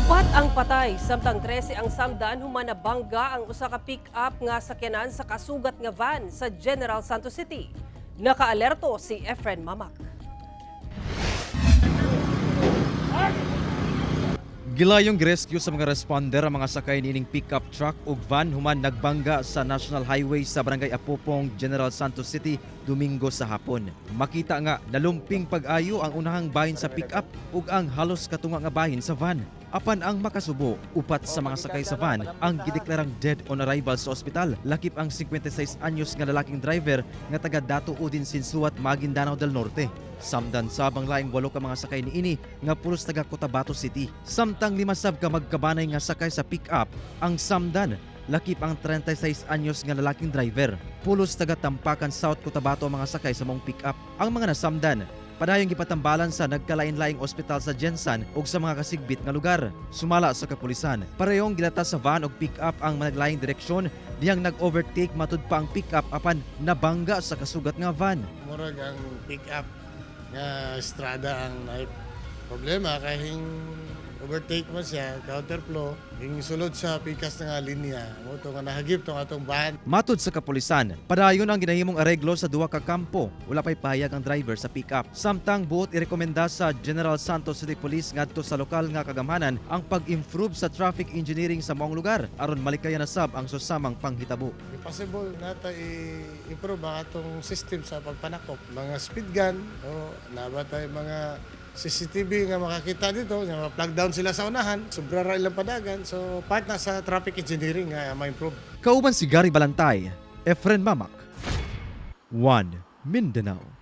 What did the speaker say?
Upat ang patay, samtang 13 ang samdan human nabangga ang usa ka pick-up nga sakyanan sa kasugat nga van sa General Santos City. Nakaalerto si Efren Mamak. Gilayong girescue sa mga responder ang mga sakay niining pickup truck ug van human nagbangga sa National Highway sa Barangay Apopong, General Santos City, Domingo sa hapon. Makita nga nalumping pag-ayo ang unahang bahin sa pickup ug ang halos katunga nga bahin sa van. Apan ang makasubo, upat sa mga sakay sa van ang gideklarang dead on arrival sa ospital. Lakip ang 56 anyos nga lalaking driver nga taga Dato Udin Sinsuat, Maguindanao del Norte. Samdan sabang laing 8 ka mga sakay niini nga pulos taga Cotabato City. Samtang 5 sab ka magkabanay nga sakay sa pick-up ang samdan. Lakip ang 36 anyos nga lalaking driver. Pulos taga Tampakan South, Cotabato ang mga sakay sa mong pick-up. Ang mga nasamdan padayong gipatambalan sa nagkalain-laing ospital sa Jensan ug sa mga kasigbit nga lugar. Sumala sa kapulisan, parehong gilata sa van ug pick-up ang managlaing direksyon diyang nag-overtake matud pa ang pick-up apan nabangga sa kasugat nga van. Murag ang pick-up nga estrada ang problema kay overtake man siya, counterflow, yung sulod sa pikas nga linya, mo to nga nahagip tong atong van. Matud sa kapulisan, padayon ang ginahimong areglo sa duha ka kampo. Wala pay pahayag ang driver sa pick-up. Samtang buot irekomenda sa General Santos City Police ngadto sa lokal nga kagamhanan ang pag-improve sa traffic engineering sa maong lugar aron malikayan na sab ang susamang panghitabo. Possible nata i-improve ang atong system sa pagpanakop, mga speed gun o nabatay mga CCTV nga makakita dito, nga plug down sila sa unahan, sobra ra ilang padagan. So part na sa traffic engineering nga ma-improve. Kauban si Gary Balantay, Efren Mamak, One Mindanao.